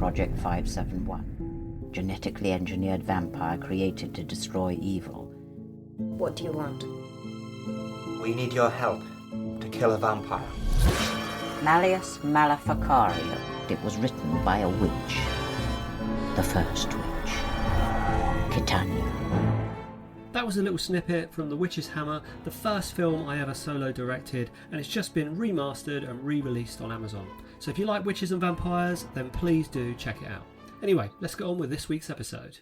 Project 571, genetically engineered vampire created to destroy evil. What do you want? We need your help to kill a vampire. Malleus Maleficario. It was written by a witch. The first witch. Titania. That was a little snippet from The Witch's Hammer, the first film I ever solo directed, and it's just been remastered and re-released on Amazon. So if you like witches and vampires, then please do check it out. Anyway, let's get on with this week's episode.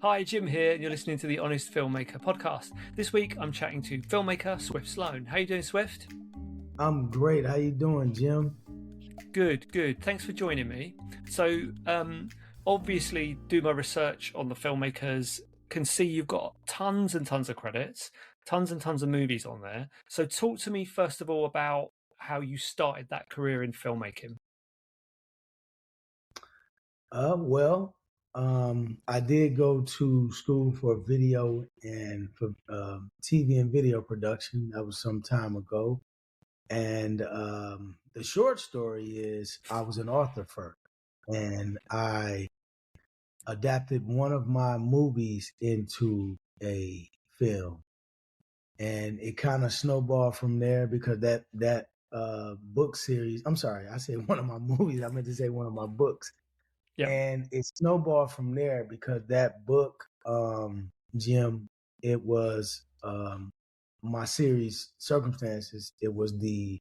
Hi, Jim here, and you're listening to the Honest Filmmaker podcast. This week I'm chatting to filmmaker Swift Sloan. How you doing, Swift? I'm great. How you doing, Jim? Good. Thanks for joining me. So, obviously, do my research on the filmmakers, can see you've got tons and tons of credits, tons and tons of movies on there. So talk to me first of all about how you started that career in filmmaking. I did go to school for video and for TV and video production. That was some time ago. And the short story is I was an author first, and I adapted one of my movies into a film, and it kind of snowballed from there because that book series. I'm sorry, I said one of my movies. I meant to say one of my books. Yeah. And it snowballed from there because that book, Jim, it was my series Circumstances. It was the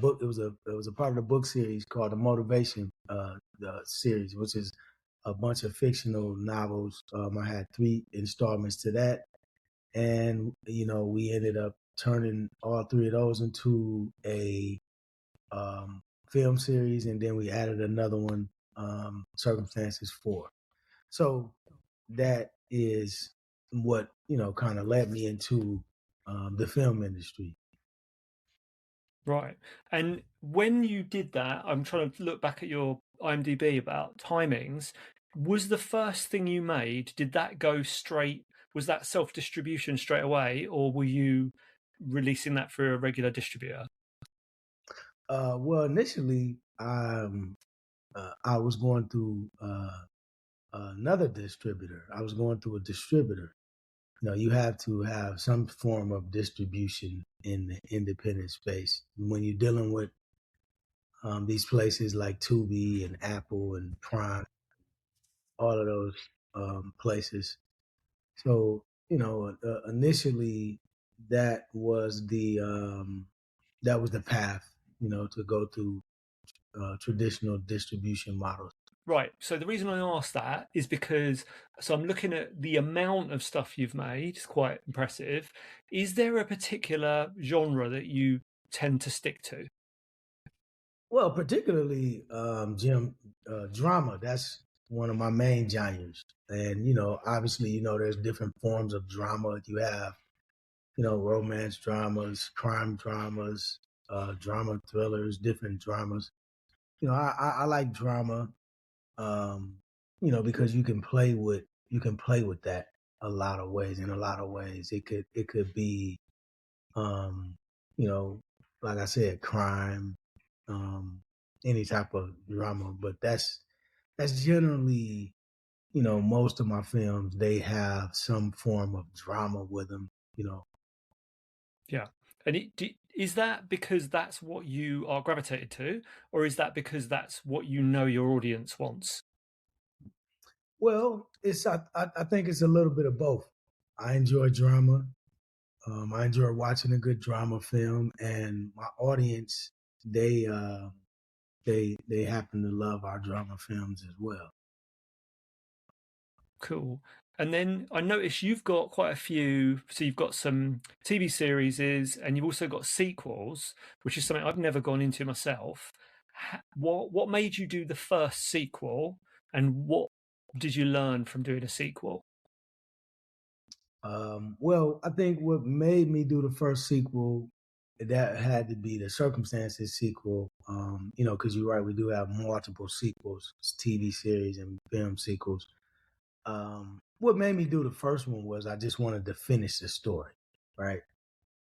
book. It was a part of the book series called the Motivation the series, which is a bunch of fictional novels. I had 3 installments to that, and we ended up turning all 3 of those into a film series, and then we added another one, Circumstances 4. So that is what kind of led me into the film industry. Right. And when you did that, I'm trying to look back at your IMDb about timings. Was the first thing you made, did that go straight, was that self-distribution straight away, or were you releasing that through a regular distributor? Well, initially, I was going through another distributor. I was going through a distributor. You have to have some form of distribution in the independent space when you're dealing with these places like Tubi and Apple and Prime, all of those places. So, initially that was the path, to go through traditional distribution models. Right. So the reason I asked that is because, so I'm looking at the amount of stuff you've made. It's quite impressive. Is there a particular genre that you tend to stick to? Well, particularly, Jim, drama. That's one of my main genres. And, obviously, there's different forms of drama. You have, romance dramas, crime dramas, drama thrillers, different dramas. I like drama, because you can play with that a lot of ways. In a lot of ways, it could be, like I said, crime, any type of drama. But that's generally, most of my films, they have some form of drama with them. Yeah. And is that because that's what you are gravitated to, or is that because that's what your audience wants? Well, I think it's a little bit of both. I enjoy drama. I enjoy watching a good drama film, and my audience, they happen to love our drama films as well. Cool. And then I noticed you've got quite a few. So you've got some TV series, and you've also got sequels, which is something I've never gone into myself. What made you do the first sequel, and what did you learn from doing a sequel? Well, I think what made me do the first sequel, that had to be the Circumstances sequel. Because you're right, we do have multiple sequels, TV series and film sequels. What made me do the first one was I just wanted to finish the story, right?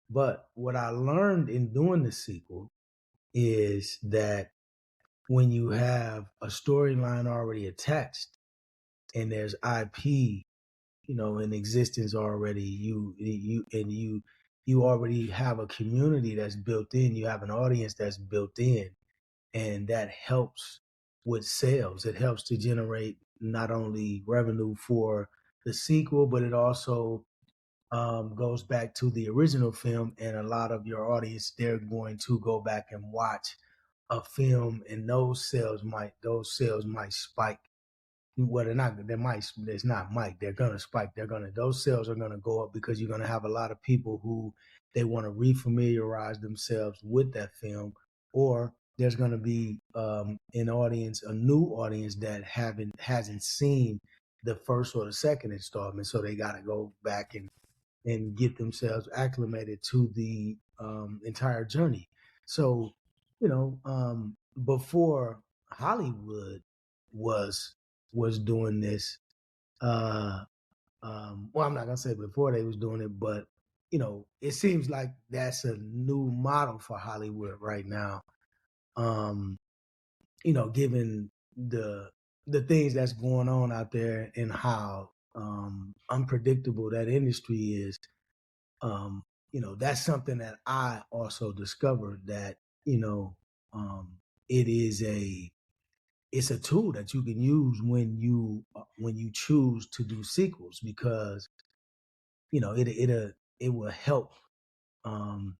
But what I learned in doing the sequel is that when you have a storyline already attached and there's IP, in existence already, you already have a community that's built in, you have an audience that's built in, and that helps with sales. It helps to generate not only revenue for the sequel, but it also goes back to the original film, and a lot of your audience, they're going to go back and watch a film, and those sales might spike. Well, they're gonna spike. Those sales are gonna go up because you're gonna have a lot of people who they want to refamiliarize themselves with that film, or there's gonna be a new audience that hasn't seen the first or the second installment, so they gotta go back and get themselves acclimated to the entire journey. So, before Hollywood was doing this, well, I'm not gonna say before they was doing it, but it seems like that's a new model for Hollywood right now. Um, given the things that's going on out there and how unpredictable that industry is, um, that's something that I also discovered that, it is it's a tool that you can use when you choose to do sequels, because, it will help, um,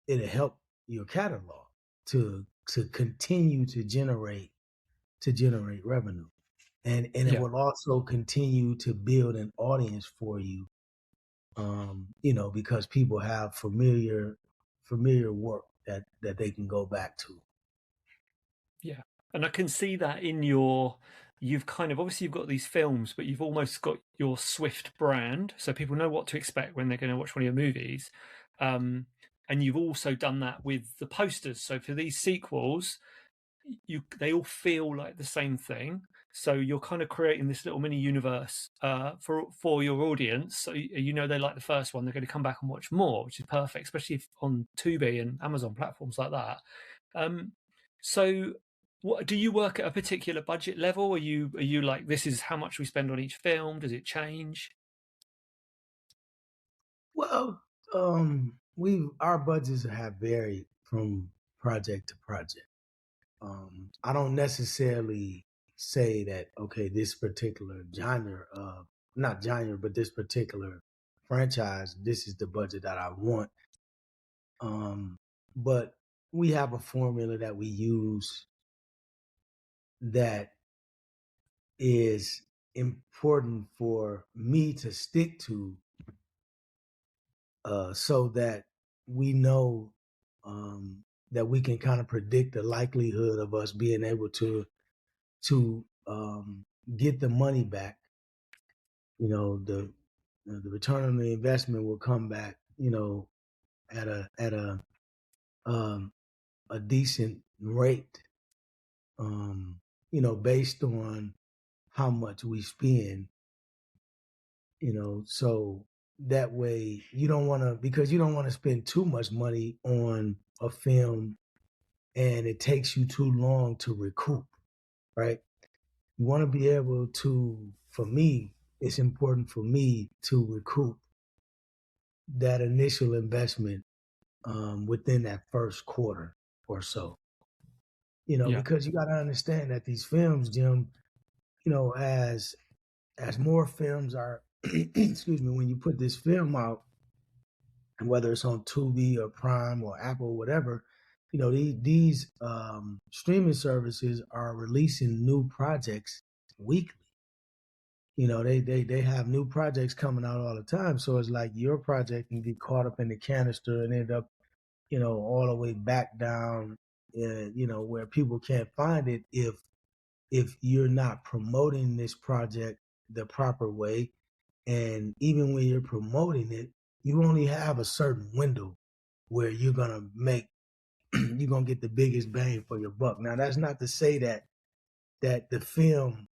it'll help your catalog to continue to generate revenue. And it Yeah. will also continue to build an audience for you, because people have familiar work that they can go back to. Yeah. And I can see that you've kind of, obviously you've got these films, but you've almost got your Swift brand. So people know what to expect when they're going to watch one of your movies. And you've also done that with the posters. So for these sequels, they all feel like the same thing. So you're kind of creating this little mini universe for your audience. So they like the first one, they're going to come back and watch more, which is perfect, especially if on Tubi and Amazon platforms like that. So what do you work at a particular budget level? Are you like, this is how much we spend on each film? Does it change? Well, our budgets have varied from project to project. I don't necessarily say that, okay, this particular genre of not genre, but this particular franchise, this is the budget that I want. But we have a formula that we use that is important for me to stick to, so that we know, that we can kind of predict the likelihood of us being able to get the money back. The return on the investment will come back, at a decent rate, based on how much we spend, so that way because you don't want to spend too much money on a film and it takes you too long to recoup, right? You want to be able to, for me, it's important for me to recoup that initial investment, within that first quarter or so. Yeah. Because you got to understand that these films, Jim, as more films are, excuse me, when you put this film out, whether it's on Tubi or Prime or Apple, or whatever, these streaming services are releasing new projects weekly. They have new projects coming out all the time. So it's like your project can get caught up in the canister and end up, all the way back down, where people can't find it if you're not promoting this project the proper way. And even when you're promoting it, you only have a certain window where you're gonna get the biggest bang for your buck. Now, that's not to say that the film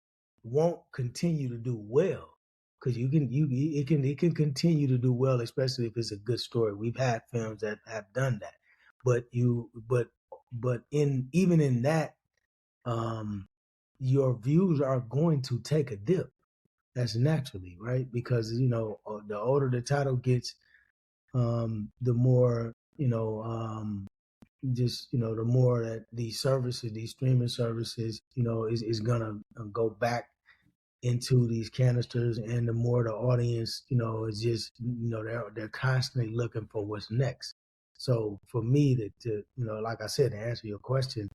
won't continue to do well, because it can continue to do well, especially if it's a good story. We've had films that have done that, but but even in that, your views are going to take a dip. That's naturally, right? Because the older the title gets, the more the more that these services, these streaming services, is gonna go back into these canisters, and the more the audience, is just they're constantly looking for what's next. So for me to like I said, to answer your question,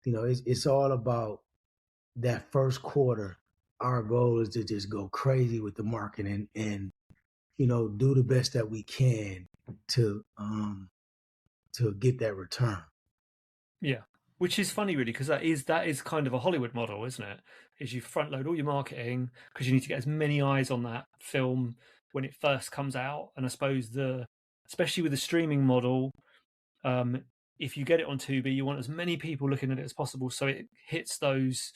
it's all about that first quarter. Our goal is to just go crazy with the marketing and do the best that we can to get that return. Yeah, which is funny, really, because that is kind of a Hollywood model, isn't it? Is you front load all your marketing because you need to get as many eyes on that film when it first comes out. And I suppose especially with the streaming model, if you get it on Tubi, you want as many people looking at it as possible, so it hits those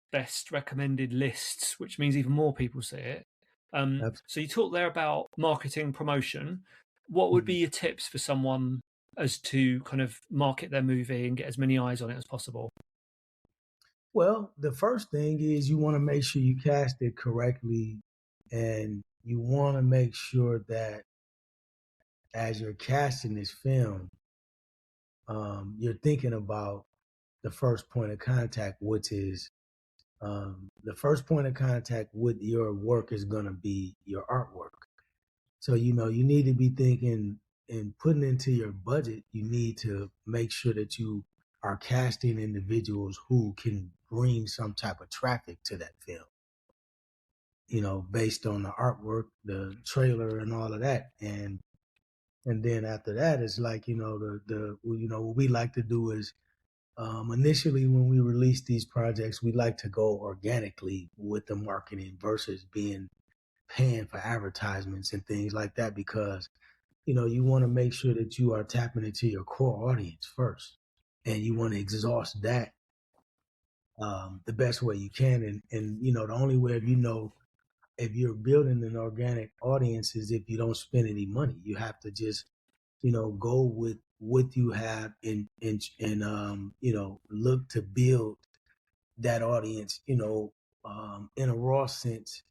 best recommended lists, which means even more people see it. So you talked there about marketing promotion. What would be your tips for someone as to kind of market their movie and get as many eyes on it as possible? Well, the first thing is you want to make sure you cast it correctly, and you want to make sure that as you're casting this film, you're thinking about the first point of contact, which is the first point of contact with your work is going to be your artwork. So, you need to be thinking and putting into your budget, you need to make sure that you are casting individuals who can bring some type of traffic to that film, based on the artwork, the trailer, and all of that. And then after that, it's like, what we like to do is, initially when we release these projects, we like to go organically with the marketing versus paying for advertisements and things like that, because you want to make sure that you are tapping into your core audience first, and you want to exhaust that the best way you can. And the only way if you're building an organic audience is if you don't spend any money. You have to just go with what you have, and look to build that audience in a raw sense,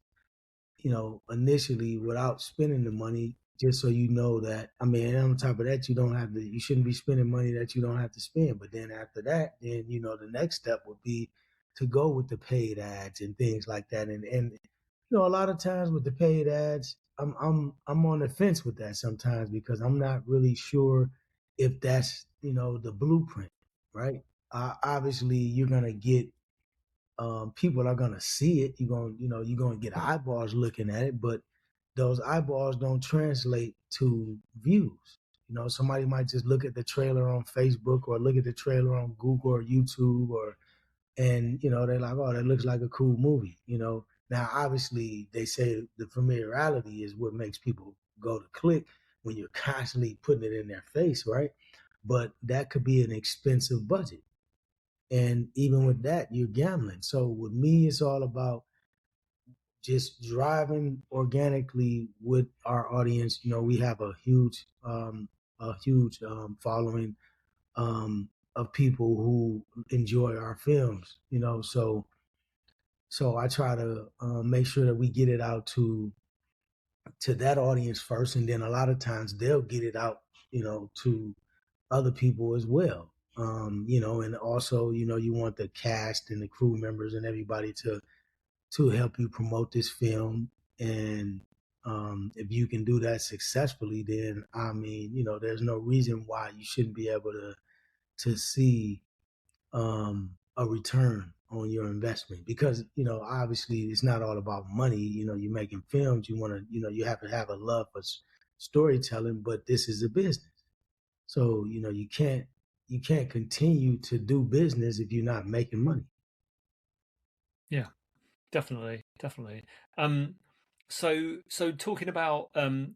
initially without spending the money, just so you know that, I mean, and on top of that, you shouldn't be spending money that you don't have to spend. But then after that, then, the next step would be to go with the paid ads and things like that. And a lot of times with the paid ads, I'm on the fence with that sometimes, because I'm not really sure if that's, the blueprint, right? Obviously you're going to get, people are gonna see it. You're gonna get eyeballs looking at it, but those eyeballs don't translate to views. Somebody might just look at the trailer on Facebook, or look at the trailer on Google or YouTube, and they're like, oh, that looks like a cool movie. Now obviously they say the familiarity is what makes people go to click when you're constantly putting it in their face, right? But that could be an expensive budget. And even with that, you're gambling. So with me, it's all about just driving organically with our audience. We have a huge following of people who enjoy our films. So I try to make sure that we get it out to that audience first, and then a lot of times they'll get it out, to other people as well. And also, you want the cast and the crew members and everybody to help you promote this film. And if you can do that successfully, then I mean, there's no reason why you shouldn't be able to see a return on your investment, because obviously it's not all about money. You're making films, you want to, you have to have a love for storytelling, but this is a business. So you can't continue to do business if you're not making money. Yeah, definitely, definitely. So talking about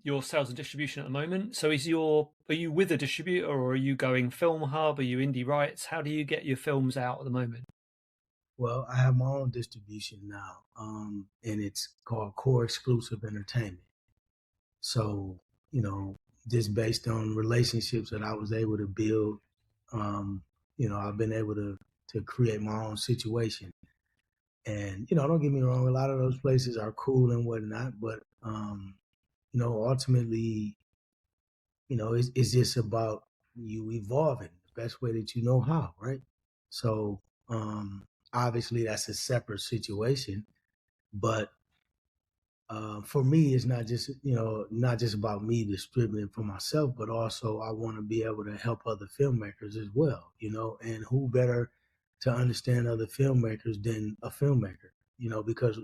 your sales and distribution at the moment. So are you with a distributor, or are you going Film Hub? Are you Indie Rights? How do you get your films out at the moment? Well, I have my own distribution now, and it's called Core Exclusive Entertainment. So, just based on relationships that I was able to build, I've been able to create my own situation. And, don't get me wrong, a lot of those places are cool and whatnot, but, ultimately, it's just about you evolving the best way that you know how, right? So, obviously that's a separate situation, but for me, it's not just about me distributing for myself, but also I want to be able to help other filmmakers as well, and who better to understand other filmmakers than a filmmaker, because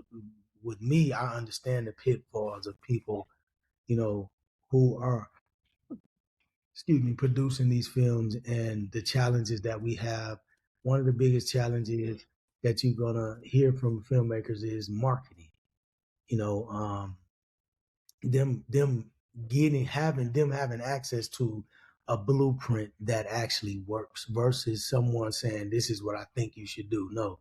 with me, I understand the pitfalls of people, who are, producing these films and the challenges that we have. One of the biggest challenges that you're gonna hear from filmmakers is marketing. You know, them having access to a blueprint that actually works versus someone saying this is what I think you should do. No,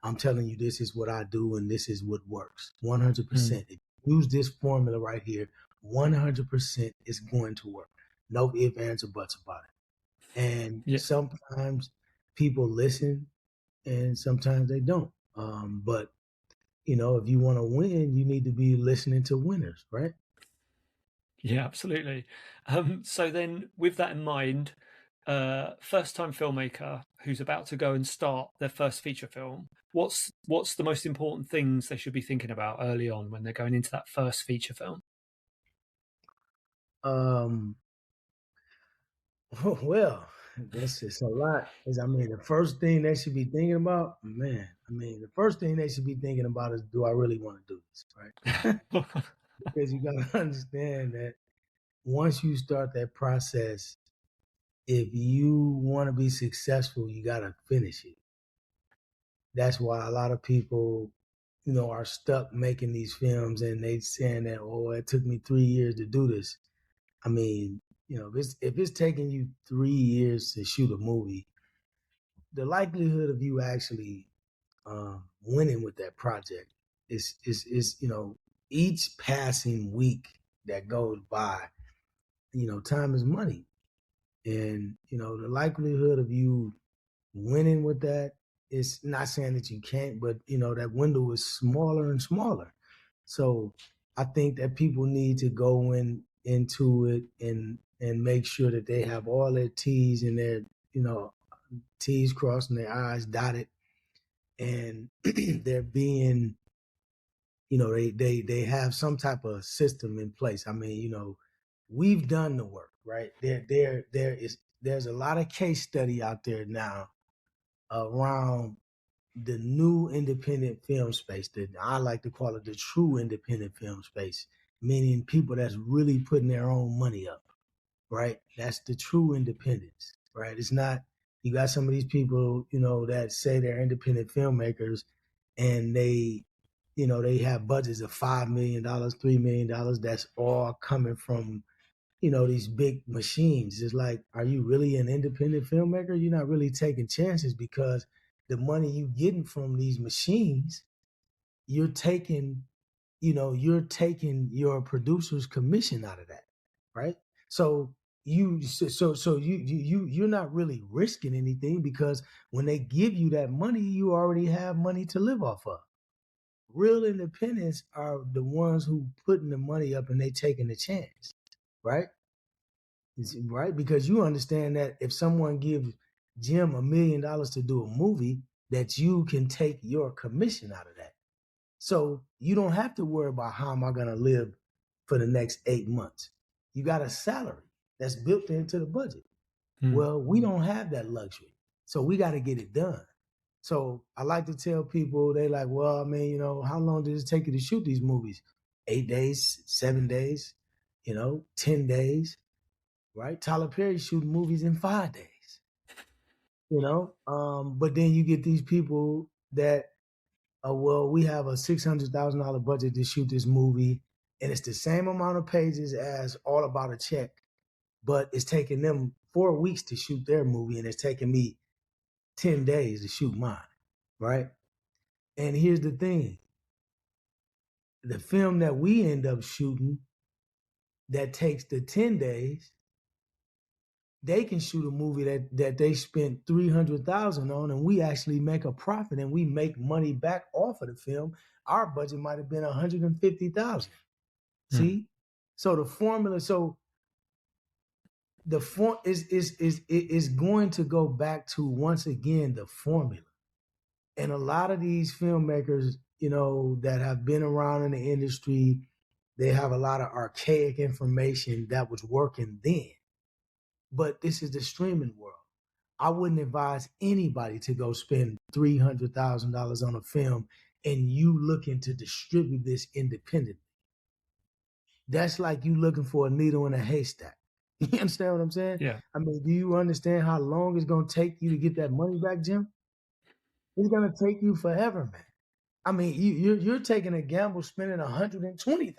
I'm telling you this is what I do and this is what works. 100%. If you use this formula right here, 100% is going to work. No ifs, ands, or buts about it. And sometimes people listen and sometimes they don't. But if you want to win, you need to be listening to winners, right? Yeah, absolutely. So then, with that in mind, first-time filmmaker who's about to go and start their first feature film, what's the most important things they should be thinking about early on when they're going into that first feature film? Well, that's just a lot. The first thing they should be thinking about, the first thing they should be thinking about is, do I really want to do this, right? Because you got to understand that once you start that process, if you want to be successful, you got to finish it. That's why a lot of people, are stuck making these films and they saying that, oh, it took me 3 years to do this. If it's taking you 3 years to shoot a movie, the likelihood of you actually winning with that project is each passing week that goes by, time is money, and the likelihood of you winning with that is not saying that you can't, but that window is smaller and smaller. So I think that people need to go into it and make sure that they have all their T's and their T's crossed and their I's dotted, and they're being they have some type of system in place. We've done the work, right? There's a lot of case study out there now around the new independent film space that I like to call it the true independent film space, meaning people that's really putting their own money up, right? That's the true independence, right? It's not, you got some of these people, that say they're independent filmmakers and they have budgets of $5 million, $3 million. That's all coming from, these big machines. It's like, are you really an independent filmmaker? You're not really taking chances because the money you getting from these machines, you're taking your producer's commission out of that, right? So you're not really risking anything because when they give you that money, you already have money to live off of. Real independents are the ones who putting the money up and they taking the chance, right? Right? Because you understand that if someone gives Jim $1 million to do a movie, that you can take your commission out of that. So you don't have to worry about how am I going to live for the next 8 months. You got a salary that's built into the budget. Well, we don't have that luxury. So we got to get it done. So I like to tell people, they like, well, how long does it take you to shoot these movies? 8 days, 7 days, 10 days, right? Tyler Perry shooting movies in 5 days, but then you get these people that, well, we have a $600,000 budget to shoot this movie, and it's the same amount of pages as All About a Check, but it's taking them 4 weeks to shoot their movie, and it's taking me 10 days to shoot mine, right? And here's the thing. The film that we end up shooting that takes the 10 days, they can shoot a movie that they spent $300,000 on, and we actually make a profit and we make money back off of the film. Our budget might have been $150,000. See, so the formula, so the form is going to go back to, once again, the formula. And a lot of these filmmakers, that have been around in the industry, they have a lot of archaic information that was working then. But this is the streaming world. I wouldn't advise anybody to go spend $300,000 on a film and you looking to distribute this independently. That's like you looking for a needle in a haystack. You understand what I'm saying? Yeah. I mean, do you understand how long it's going to take you to get that money back, Jim? It's going to take you forever, man. I mean, you're taking a gamble spending $120,000.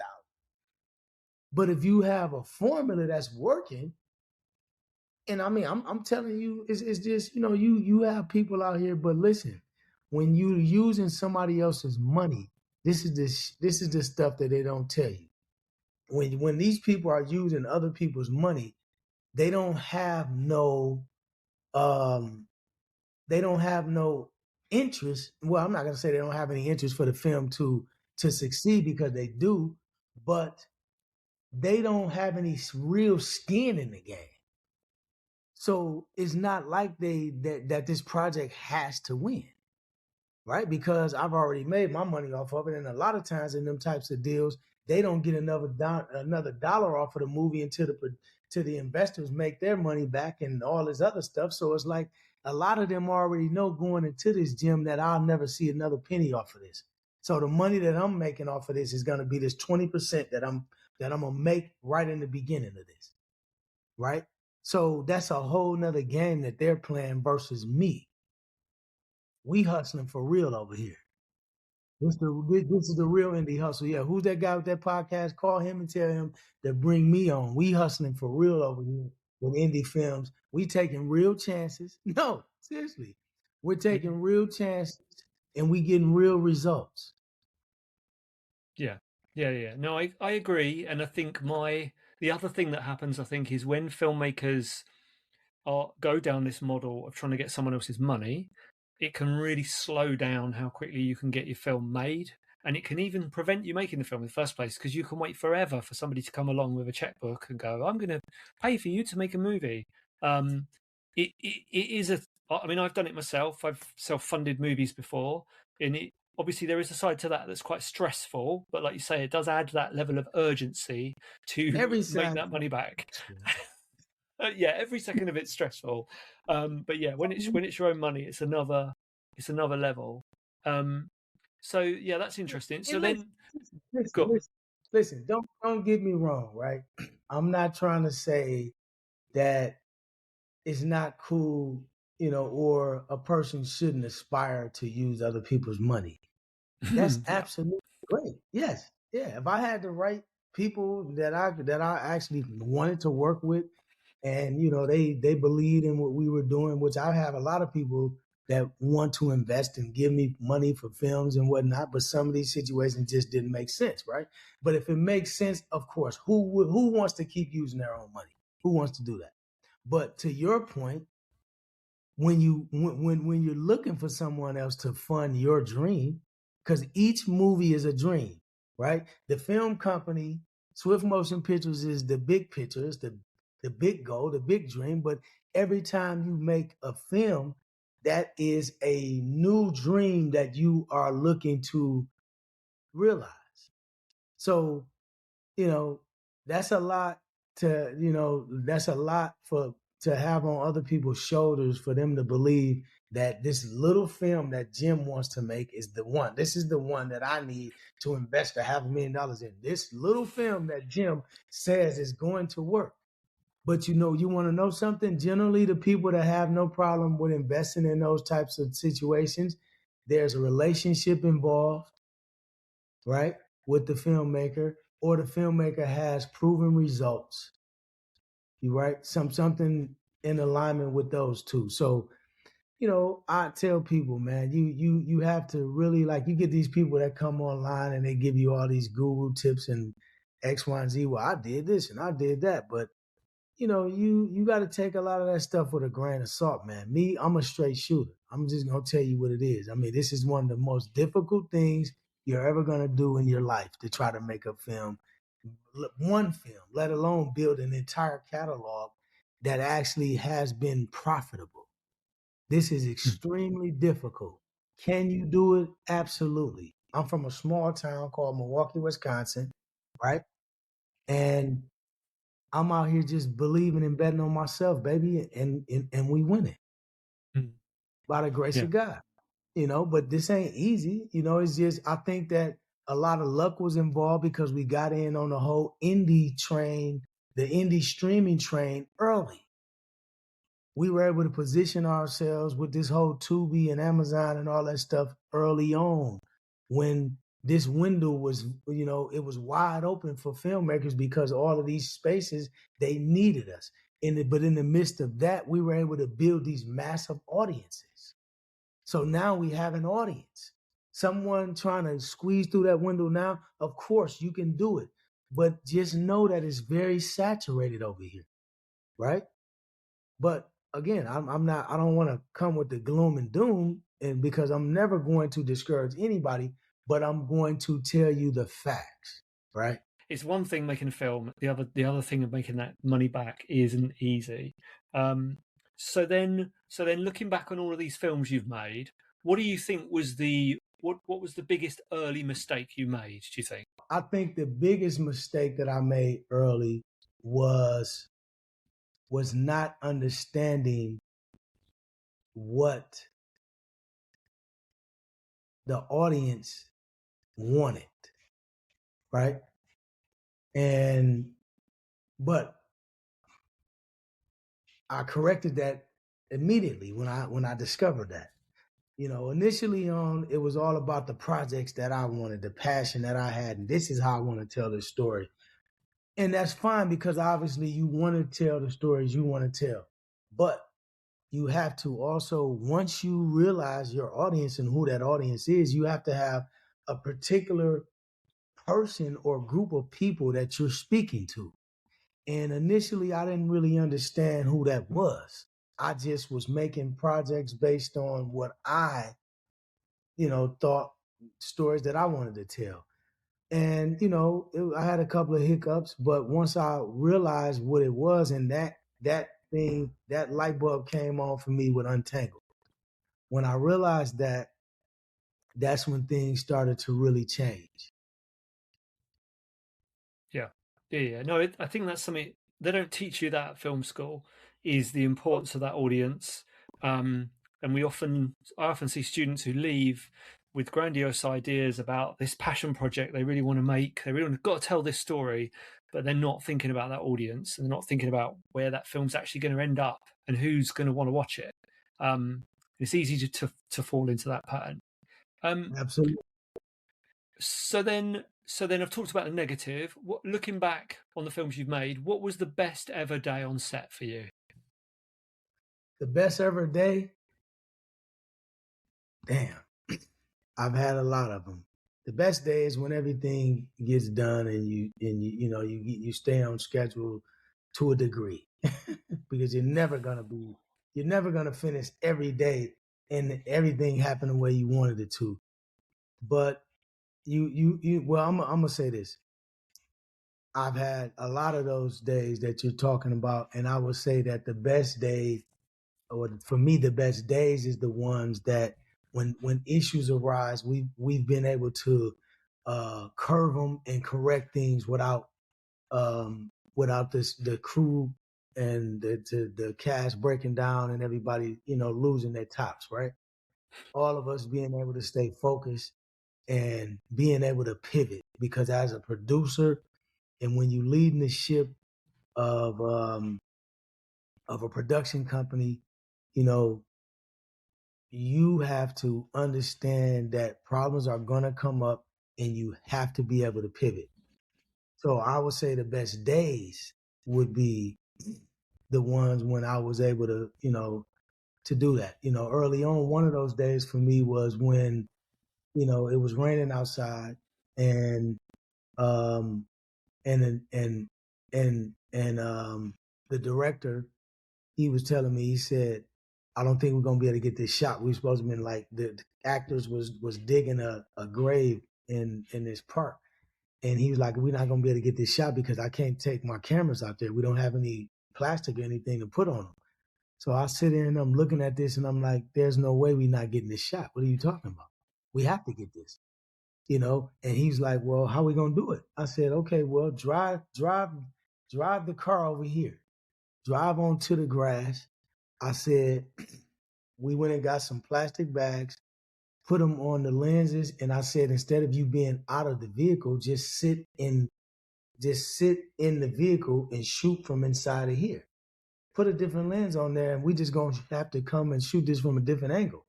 But if you have a formula that's working, and I mean, I'm telling you, it's just, you have people out here, but listen, when you're using somebody else's money, this is the stuff that they don't tell you. When these people are using other people's money, they don't have no interest. Well, I'm not going to say they don't have any interest for the film to succeed, because they do, but they don't have any real skin in the game. So it's not like that this project has to win, right? Because I've already made my money off of it, and a lot of times in them types of deals, they don't get another dollar off of the movie until the investors make their money back and all this other stuff. So it's like a lot of them already know going into this, Jim, that I'll never see another penny off of this. So the money that I'm making off of this is going to be this 20% that I'm gonna make right in the beginning of this, right? So that's a whole nother game that they're playing versus me. We hustling for real over here. This is the real indie hustle. Yeah, who's that guy with that podcast? Call him and tell him to bring me on. We hustling for real over here with indie films. We taking real chances. No, seriously. We're taking real chances and we getting real results. Yeah. No, I agree. And I think the other thing that happens, I think, is when filmmakers go down this model of trying to get someone else's money, it can really slow down how quickly you can get your film made. And it can even prevent you making the film in the first place, because you can wait forever for somebody to come along with a checkbook and go, I'm going to pay for you to make a movie. It is I mean, I've done it myself. I've self-funded movies before. And obviously there is a side to that that's quite stressful. But like you say, it does add that level of urgency to make that money back. Yeah, every second of it's stressful, but yeah, when it's your own money, it's another level. So yeah, that's interesting. So then, listen, don't get me wrong, right? I'm not trying to say that it's not cool, or a person shouldn't aspire to use other people's money. That's absolutely great. Yes, yeah. If I had the right people that I actually wanted to work with, and they believed in what we were doing, which I have a lot of people that want to invest and give me money for films and whatnot, but some of these situations just didn't make sense, right? But if it makes sense, of course, who wants to keep using their own money? Who wants to do that? But to your point, when you're looking for someone else to fund your dream, because each movie is a dream, right? The film company, Swift Motion Pictures, is the big picture, it's the big goal, the big dream. But every time you make a film, that is a new dream that you are looking to realize. So, that's a lot to have on other people's shoulders, for them to believe that this little film that Jim wants to make is the one. This is the one that I need to invest $500,000 in. This little film that Jim says is going to work. But you want to know something? Generally, the people that have no problem with investing in those types of situations, there's a relationship involved, right, with the filmmaker, or the filmmaker has proven results. You right? Something in alignment with those two. So, I tell people, man, you have to really, like, you get these people that come online and they give you all these guru tips and X, Y, and Z. Well, I did this and I did that, but you got to take a lot of that stuff with a grain of salt, man. Me, I'm a straight shooter. I'm just gonna tell you what it is. I mean, this is one of the most difficult things you're ever gonna do in your life, to try to make a film, one film, let alone build an entire catalog that actually has been profitable. This is extremely difficult. Can you do it? Absolutely. I'm from a small town called Milwaukee, Wisconsin, right? And I'm out here just believing and betting on myself, baby, and we win it Mm. by the grace Yeah. of God. But this ain't easy. It's just, I think that a lot of luck was involved because we got in on the whole indie train, the indie streaming train early. We were able to position ourselves with this whole Tubi and Amazon and all that stuff early on, when this window was, it was wide open for filmmakers, because all of these spaces, they needed us. But in the midst of that, we were able to build these massive audiences. So now we have an audience. Someone trying to squeeze through that window now, of course you can do it, but just know that it's very saturated over here, right? But again, I'm not. I don't want to come with the gloom and doom, and because I'm never going to discourage anybody, but I'm going to tell you the facts, right? It's one thing making a film. The other thing of making that money back isn't easy. So then, looking back on all of these films you've made, what do you think was what was the biggest early mistake you made? Do you think? I think the biggest mistake that I made early was not understanding what the audience wanted, right? But I corrected that immediately when I discovered that. Initially on, it was all about the projects that I wanted, the passion that I had, and this is how I want to tell this story. And that's fine, because obviously you want to tell the stories you want to tell. But you have to also, once you realize your audience and who that audience is, you have to have a particular person or group of people that you're speaking to. And initially, I didn't really understand who that was. I just was making projects based on what I, thought, stories that I wanted to tell. And, I had a couple of hiccups, but once I realized what it was, and that light bulb came on for me with Untangled. When I realized that, that's when things started to really change. Yeah. No, I think that's something they don't teach you that at film school, is the importance of that audience. And I often see students who leave with grandiose ideas about this passion project they really want to make. They really got to tell this story, but they're not thinking about that audience, and they're not thinking about where that film's actually going to end up and who's going to want to watch it. It's easy to fall into that pattern. Absolutely. So then I've talked about the negative. Looking back on the films you've made, what was the best ever day on set for you? The best ever day? Damn. I've had a lot of them. The best day is when everything gets done and you stay on schedule to a degree, because you're never gonna finish every day and everything happen the way you wanted it to. But well, I'm gonna say this. I've had a lot of those days that you're talking about, and I would say that the best day, or for me, the best days is the ones that when issues arise, we've been able to curve them and correct things without the crew and the cast breaking down and everybody losing their tops, right? All of us being able to stay focused and being able to pivot, because as a producer, and when you leading the ship of a production company, you have to understand that problems are going to come up and you have to be able to pivot. So I would say the best days would be the ones when I was able to, to do that. Early on, one of those days for me was when, it was raining outside, and um and and and the director, he was telling me, he said, I don't think we're gonna be able to get this shot. We were supposed to have been like the actors was digging a grave in this park. And he was like, we're not gonna be able to get this shot because I can't take my cameras out there. We don't have any plastic or anything to put on them. So I sit there and I'm looking at this and I'm like, there's no way we're not getting this shot. What are you talking about? We have to get this, you know? And he's like, well, how are we gonna do it? I said, okay, well, drive the car over here. Drive onto the grass. I said, we went and got some plastic bags, put them on the lenses, and I said, instead of you being out of the vehicle, just sit in the vehicle and shoot from inside of here. Put a different lens on there, and we just gonna have to come and shoot this from a different angle,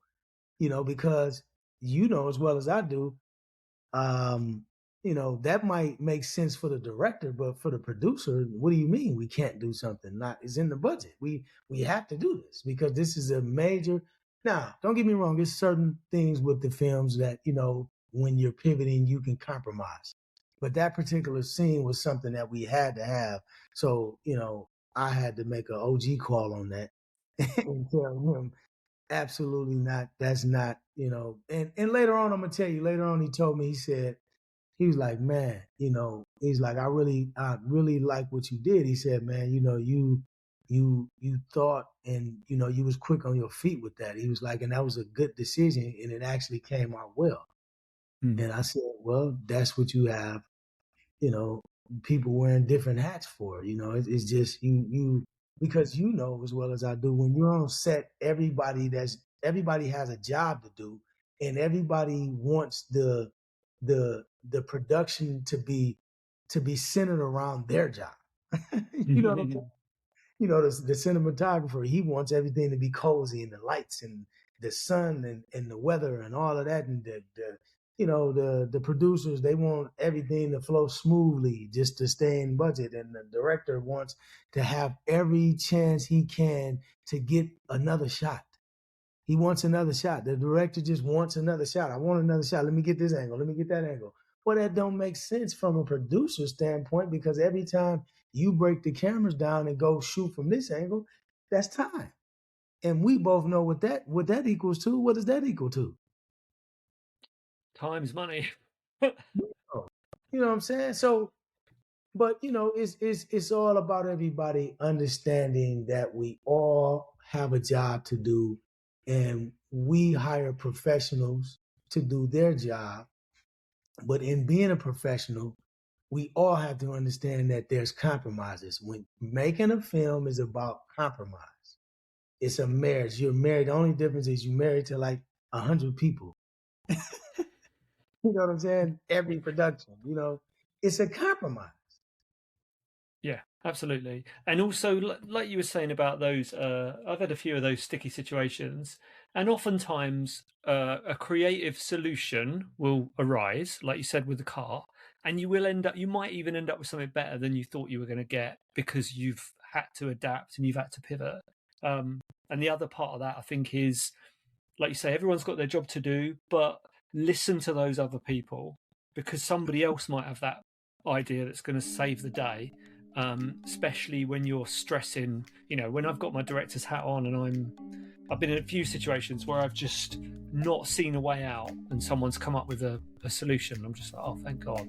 you know, because you know as well as I do, you know, that might make sense for the director, but for the producer, what do you mean we can't do something? Not it's in the budget. We have to do this because this is a major. Now, don't get me wrong. There's certain things with the films that, you know, when you're pivoting, you can compromise. But that particular scene was something that we had to have. So, you know, I had to make an OG call on that and tell him absolutely not. That's not, you know. And later on, I'm gonna tell you. Later on, he told me. He said he was like, man, you know, he's like, I really like what you did. He said, man, you know, you thought and you know you was quick on your feet with that. He was like, and that was a good decision, and it actually came out well. And I said, well, that's what you have, you know, people wearing different hats for. You know, it's just you because you know as well as I do when you're on set, everybody has a job to do, and everybody wants the production to be centered around their job. You know what I'm saying? You know, the cinematographer, he wants everything to be cozy and the lights and the sun and the weather and all of that. And the you know, the producers, they want everything to flow smoothly just to stay in budget. And the director wants to have every chance he can to get another shot. He wants another shot. The director just wants another shot. I want another shot. Let me get this angle. Let me get that angle. Well, that don't make sense from a producer standpoint because every time you break the cameras down and go shoot from this angle, that's time. And we both know what that equals to. What does that equal to? Time's money. You know what I'm saying? So, but you know, it's all about everybody understanding that we all have a job to do, and we hire professionals to do their job. But in being a professional, we all have to understand that there's compromises. When making a film is about compromise. It's a marriage. You're married. The only difference is you're married to like 100 people. You know what I'm saying? Every production, you know, it's a compromise. Yeah, absolutely. And also, like you were saying about those, I've had a few of those sticky situations, and oftentimes a creative solution will arise, like you said with the car, and you might even end up with something better than you thought you were going to get because you've had to adapt and you've had to pivot. And the other part of that, I think, is, like you say, everyone's got their job to do, but listen to those other people because somebody else might have that idea that's going to save the day. Especially when you're stressing, you know, when I've got my director's hat on and I've been in a few situations where I've just not seen a way out and someone's come up with a solution. I'm just like, oh, thank God.